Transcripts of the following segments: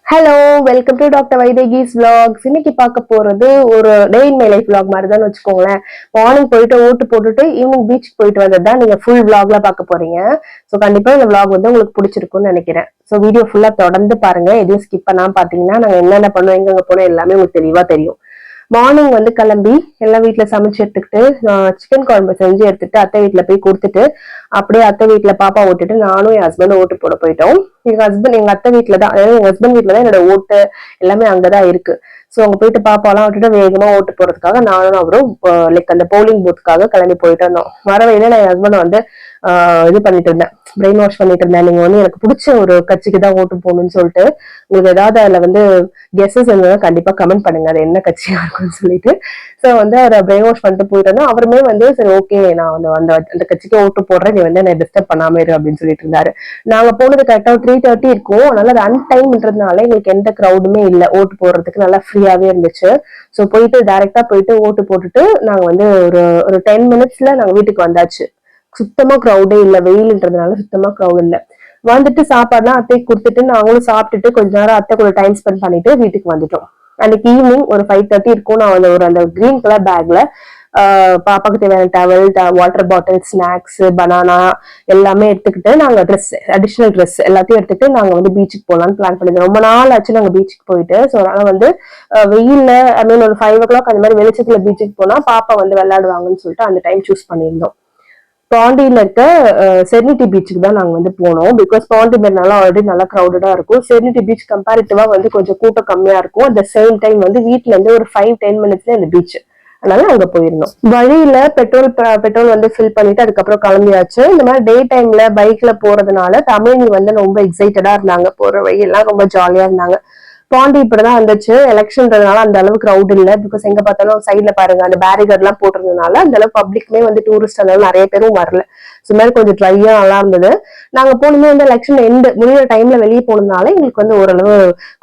Hello, welcome to doctor Vaidehi's vlogs. இன்னைக்கு பார்க்க போறது ஒரு டே இன் மை லைஃப் vlog மாதிரி தான் வச்சுக்கோங்களேன். மார்னிங் போயிட்டு ஓட்டு போட்டுட்டு ஈவினிங் பீச்சுக்கு போயிட்டு வந்தது தான் நீங்க ஃபுல் vlogல பார்க்க போறீங்க. ஸோ கண்டிப்பா இந்த vlog வந்து உங்களுக்கு பிடிச்சிருக்கும்னு நினைக்கிறேன். ஸோ வீடியோ ஃபுல்லா தொடர்ந்து பாருங்க. எதுவும் ஸ்கிப் பண்ணாம பாத்தீங்கன்னா நாங்க என்னென்ன பண்ணோம், எங்க போனோம் எல்லாமே உங்களுக்கு தெளிவா தெரியும். மார்னிங் வந்து கிளம்பி எல்லாம் வீட்டுல சமைச்சு எடுத்துக்கிட்டு சிக்கன் குழம்பு செஞ்சு எடுத்துட்டு அத்தை வீட்டுல போய் கொடுத்துட்டு அப்படியே அத்தை வீட்டுல பாப்பா ஓட்டுட்டு நானும் என் ஹஸ்பண்ட் ஓட்டு போட போயிட்டோம். எங்க அத்தை வீட்டுல தான், அதாவது எங்க ஹஸ்பண்ட் வீட்டுல தான் என்னோட ஓட்டு எல்லாமே அங்கதான் இருக்கு. சோ அங்க போயிட்டு பாப்பாலாம் விட்டுட்டு வேகமா ஓட்டு போறதுக்காக நானும் அவரும் லைக் அந்த போலிங் பூத்துக்காக கிளம்பி போயிட்டு இருந்தோம். வர வழியில நான் என் ஹஸ்பண்ட் வந்து இது பண்ணிட்டு இருந்தேன், பிரெயின் வாஷ் பண்ணிட்டு இருந்தேன். நீங்க வந்து எனக்கு பிடிச்ச ஒரு கட்சிக்கு தான் ஓட்டு போகணும்னு சொல்லிட்டு உங்களுக்கு ஏதாவது அதுல வந்து கெஸஸ் இருந்தாலும் கண்டிப்பா கமெண்ட் பண்ணுங்க அது என்ன கட்சியா இருக்கும்னு சொல்லிட்டு. சோ வந்து அவரை பிரெயின் வாஷ் பண்ணிட்டு போயிட்டு இருந்தோம். அவருமே வந்து சரி ஓகே நான் வந்து அந்த கட்சிக்கு ஓட்டு போடுறேன், நீ வந்து என்ன டிஸ்டர்ப் பண்ணாம இரு அப்படின்னு சொல்லிட்டு இருந்தாரு. நாங்க போனது கரெக்டா 3:30 இருக்கும். அதனால அது அன்டைம்ன்றதுனால எங்களுக்கு எந்த கிரௌடுமே இல்லை, ஓட்டு போடுறதுக்கு நல்லா ஃப்ரீயாவே இருந்துச்சு. சோ போயிட்டு டைரக்டா போயிட்டு ஓட்டு போட்டுட்டு நாங்க வந்து ஒரு ஒரு 10 மினிட்ஸ்ல நாங்க வீட்டுக்கு வந்தாச்சு. சுத்தமா கிரௌடே இல்ல, வெயில்ன்றதுனால சுத்தமா கிரௌட் இல்ல. வந்துட்டு சாப்பாடுலாம் அத்தைக்கு கொடுத்துட்டு நாங்களும் சாப்பிட்டுட்டு கொஞ்ச நேரம் அத்தை கூட டைம் ஸ்பெண்ட் பண்ணிட்டு வீட்டுக்கு வந்துட்டோம். அன்னைக்கு ஈவினிங் ஒரு 5:30 இருக்கும். நான் வந்து அந்த கிரீன் கலர் பேக்ல பாப்பாக்கு தேவையான towel, water bottle, snacks, banana எல்லாமே எடுத்துக்கிட்டு நாங்க ட்ரெஸ், அடிஷனல் ட்ரெஸ் எல்லாத்தையும் எடுத்துட்டு நாங்க வந்து பீச்சுக்கு போகலான்னு பிளான் பண்ணிருந்தோம். ரொம்ப நாள் ஆச்சு நாங்க பீச்சுக்கு போயிட்டு. ஸோ அதனால வந்து வெயில்ல ஐ மீன் ஒரு 5 o'clock அந்த மாதிரி வெளிச்சத்துல பீச்சுக்கு போனா பாப்பா வந்து விளையாடுவாங்கன்னு சொல்லிட்டு அந்த டைம் சூஸ் பண்ணியிருந்தோம். பாண்டியில இருக்க செர்னிட்டி பீச்சுக்கு தான் நாங்க வந்து போனோம். பிகாஸ் பாண்டி மெரினால ஆல்ரெடி நல்லா கிரௌடடா இருக்கும். செர்னிட்டி பீச் கம்பேரிட்டிவா வந்து கொஞ்சம் கூட்டம் கம்மியா இருக்கும். அட் த சேம் டைம் வந்து வீட்டுல இருந்து ஒரு 5-10 மினிட்ஸ்ல இந்த பீச், அதனால அங்க போயிருந்தோம். வழியில பெட்ரோல் வந்து ஃபில் பண்ணிட்டு அதுக்கப்புறம் கிளம்பியாச்சு. இந்த மாதிரி டே டைம்ல பைக்ல போறதுனால தமிழ் வந்து ரொம்ப எக்ஸைட்டடா இருந்தாங்க. போற வழி எல்லாம் ரொம்ப ஜாலியா இருந்தாங்க. பாண்டி இப்படிதான் வந்துச்சு. எலெக்ஷன்றதுனால அந்த அளவுக்கு கிரௌட் இல்ல. பிகாஸ் எங்க பார்த்தாலும் சைட்ல பாருங்க அந்த பேரிகேட் எல்லாம் போட்டிருந்ததுனால அந்த அளவுக்கு பப்ளிக்குமே வந்து டூரிஸ்ட் அந்த நிறைய பேரும் வரல. ஸோ மாதிரி கொஞ்சம் ட்ரையா நல்லா இருந்தது. நாங்க போனதுமே வந்து எலெக்ஷன் எண்டு முடிகிற டைம்ல வெளியே போனதுனால எங்களுக்கு வந்து ஓரளவு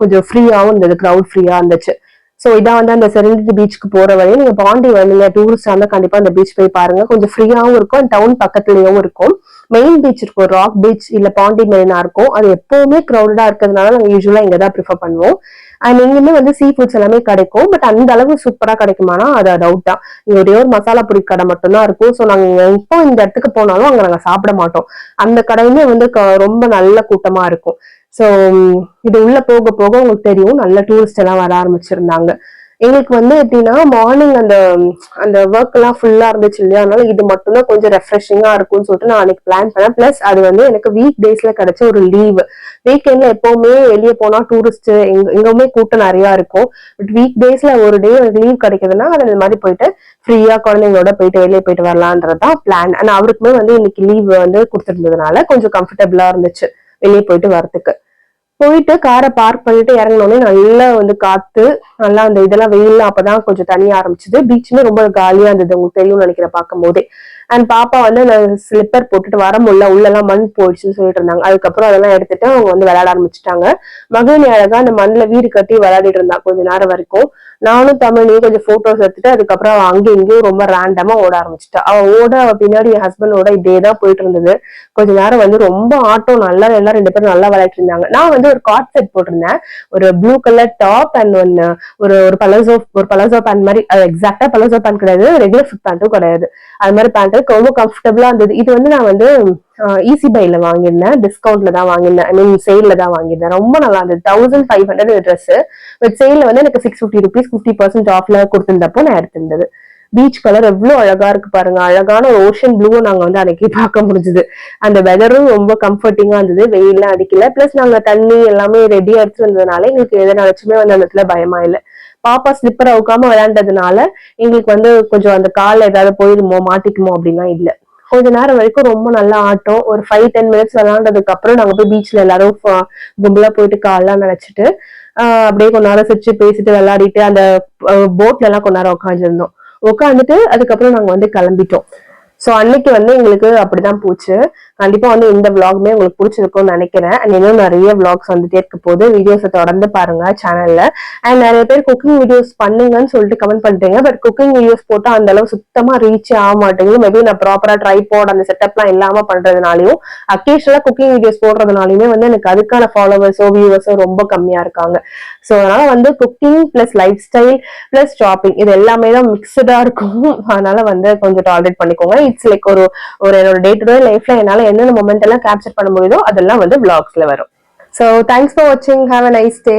கொஞ்சம் ஃப்ரீயாவும் இருந்தது, கிரௌட் ஃப்ரீயா இருந்துச்சு. சோ இதான் வந்து அந்த செரெனிட்டி பீச்சுக்கு போற வரையும் நீங்க பாண்டி வந்தீங்க டூரிஸ்டா இருந்தா கண்டிப்பா அந்த பீச் போய் பாருங்க. கொஞ்சம் ஃப்ரீயாவும் இருக்கும், டவுன் பக்கத்துலயும் இருக்கும். மெயின் பீச் இருக்கும், ராக் பீச் இல்ல பாண்டி மெரினா இருக்கும். அது எப்பவுமே கிரௌடடா இருக்கிறதுனால நாங்க யூஸ்வலா இங்கதான் ப்ரிஃபர் பண்ணுவோம். அண்ட் எங்குமே வந்து சீ ஃபுட்ஸ் எல்லாமே கிடைக்கும். பட் அந்த அளவு சூப்பரா கிடைக்குமானா அது டவுட் தான். இங்க ஒரே ஒரு மசாலா பொடி கடை மட்டும்தான் இருக்கும். ஸோ நாங்க இப்போ இந்த இடத்துக்கு போனாலும் அங்க நாங்க சாப்பிட மாட்டோம். அந்த கடையுமே வந்து ரொம்ப நல்ல கூட்டமா இருக்கும். சோ இது உள்ள போக போக உங்களுக்கு தெரியும், நல்ல டூரிஸ்ட் எல்லாம் வர ஆரம்பிச்சிருந்தாங்க. எங்களுக்கு வந்து எப்படின்னா மார்னிங் அந்த அந்த ஒர்க் எல்லாம் ஃபுல்லா இருந்துச்சு இல்லையா, அதனால இது மட்டும்தான் கொஞ்சம் ரெஃப்ரெஷிங்கா இருக்கும்னு சொல்லிட்டு நான் அன்னைக்கு பிளான் பண்ணேன். பிளஸ் அது வந்து எனக்கு வீக் டேஸ்ல கிடைச்ச ஒரு லீவ். வீக்கெண்ட்ல எப்பவுமே வெளியே போனா டூரிஸ்ட் எங்கவுமே கூட்டம் நிறைய இருக்கும். பட் வீக் டேஸ்ல ஒரு டே லீவ் கிடைக்குதுன்னா அது இந்த மாதிரி போயிட்டு ஃப்ரீயா குழந்தைங்களோட போயிட்டு வெளியே போயிட்டு வரலான்றதுதான் பிளான். ஆனா அவருக்குமே வந்து இன்னைக்கு லீவ் வந்து கொடுத்துருந்ததுனால கொஞ்சம் கம்ஃபர்டபுளா இருந்துச்சு வெளியே போயிட்டு வரதுக்கு. போயிட்டு காரை பார்க் பண்ணிட்டு இறங்கினோடனே நல்லா வந்து காத்து, நல்லா அந்த இதெல்லாம் வெயில்லாம் அப்பதான் கொஞ்சம் தனியா ஆரம்பிச்சது. பீச்சுமே ரொம்ப காலியா இருந்தது, உங்களுக்கு தெரியும்னு நினைக்கிறேன் பார்க்கும் போதே. அண்ட் பாப்பா வந்து அந்த ஸ்லிப்பர் போட்டுட்டு வர முடியல, உள்ள எல்லாம் மண் போயிடுச்சுன்னு சொல்லிட்டு இருந்தாங்க. அதுக்கப்புறம் அதெல்லாம் எடுத்துட்டு அவங்க வந்து விளையாட ஆரம்பிச்சுட்டாங்க. மகிழினி அழகா அந்த மண்ணில் வீடு கட்டி விளையாடிட்டு இருந்தா கொஞ்ச நேரம் வரைக்கும். நானும் தமிழையும் கொஞ்சம் போட்டோஸ் எடுத்துட்டு அதுக்கப்புறம் அங்கேயும் இங்கேயும் ரொம்ப ரேண்டமா ஓட ஆரம்பிச்சுட்டா. அவ பின்னாடி என் ஹஸ்பண்டோட இதேதான் போயிட்டு இருந்தது. கொஞ்ச நேரம் வந்து ரொம்ப ஆட்டம், நல்லா எல்லாம் 2 பேரும் நல்லா விளையாட்டு இருந்தாங்க. நான் வந்து ஒரு கார்ட் செட் போட்டிருந்தேன், ஒரு ப்ளூ கலர் டாப் அண்ட் ஒன்னு ஒரு பலசோ பேண்ட் மாதிரி. அது எக்ஸாக்டா பலசோ பேண்ட் கிடையாது, ரெகுலர் ஃபிட் பேண்ட்டும் கிடையாது. அது மாதிரி பேண்ட் ரொம்ப கம்ஃபர்டபுளா இருந்தது. இது வந்து நான் வந்து ஈஸி பைல வாங்கியிருந்தேன், டிஸ்கவுண்ட்ல தான் வாங்கியிருந்தேன், ஐ மீன் சேல்ல தான் வாங்கியிருந்தேன். ரொம்ப நல்லா இருந்தது. 1500 ட்ரெஸ். பட் சேல்ல வந்து எனக்கு 650 rupees 50% ஆஃப்ல கொடுத்திருந்தப்போ நான் எடுத்திருந்தது. பீச் கலர் எவ்வளவு அழகா இருக்கு பாருங்க. அழகான ஓஷன் ப்ளூ நாங்க வந்து அன்னைக்கு பார்க்க முடிஞ்சது. அந்த வெதரும் ரொம்ப கம்ஃபர்டிங்கா இருந்தது, வெயிலாம் அடிக்கல. பிளஸ் நாங்க தண்ணி எல்லாமே ரெடியா எடுத்து வந்ததுனால எங்களுக்கு எதை நினைச்சுமே வந்து அந்த இடத்துல பயமா இல்லை. பாப்பா ஸ்லிப்பர் அவுக்காம விளையாண்டதுனால எங்களுக்கு வந்து கொஞ்சம் அந்த கால ஏதாவது போயிருமோ மாட்டிக்குமோ அப்படின்னா இல்ல. கொஞ்ச நேரம் வரைக்கும் ரொம்ப நல்லா ஆட்டம். ஒரு 5-10 மினிட்ஸ் விளையாண்டதுக்கு அப்புறம் நாங்க போய் பீச்ல எல்லாரும் கும்பலா போயிட்டு கால்லாம் நினைச்சிட்டு அப்படியே கொஞ்ச நேரம் சிரிச்சு பேசிட்டு விளையாடிட்டு அந்த போட்ல எல்லாம் கொஞ்ச நேரம் உட்காந்துருந்தோம். உட்காந்துட்டு அதுக்கப்புறம் நாங்க வந்து கிளம்பிட்டோம். சோ அன்னைக்கு வந்து எங்களுக்கு அப்படிதான் போச்சு. கண்டிப்பா வந்து இந்த vlogமே உங்களுக்கு பிடிச்சிருக்கும்னு நினைக்கிறேன். அண்ட் இன்னும் நிறைய vlogs வந்துட்டே இருக்க போது, வீடியோஸை தொடர்ந்து பாருங்க சேனல்ல. அண்ட் நிறைய பேர் குக்கிங் வீடியோஸ் பண்ணுங்கன்னு சொல்லிட்டு கமெண்ட் பண்றீங்க. பட் குக்கிங் வீடியோஸ் போட்டா அந்த அளவு சுத்தமா ரீச் ஆக மாட்டேங்குது. மேபி நான் ப்ராப்பரா ட்ரைபாட் அந்த செட்டப்லாம் இல்லாம பண்றதுனாலயும் அக்கேஷனலா குக்கிங் வீடியோஸ் போடுறதுனாலயுமே வந்து எனக்கு அதுக்கான ஃபாலோவர்ஸோ வியூவர்ஸோ ரொம்ப கம்மியா இருக்காங்க. ஸோ அதனால வந்து cooking plus life style plus shopping இது எல்லாமே தான் மிக்சடா இருக்கும். அதனால வந்து கொஞ்சம் டாலரேட் பண்ணிக்கோங்க. இட்ஸ் லைக் ஒரு ஒரு என்னோட டே டு டே லைஃப்ல என்னால என்னென்ன மொமெண்ட் எல்லாம் கேப்சர் பண்ண முடியுதோ அதெல்லாம் வந்து vlogsல வரும். ஸோ தேங்க்ஸ் ஃபார் வாட்சிங். Have a nice day.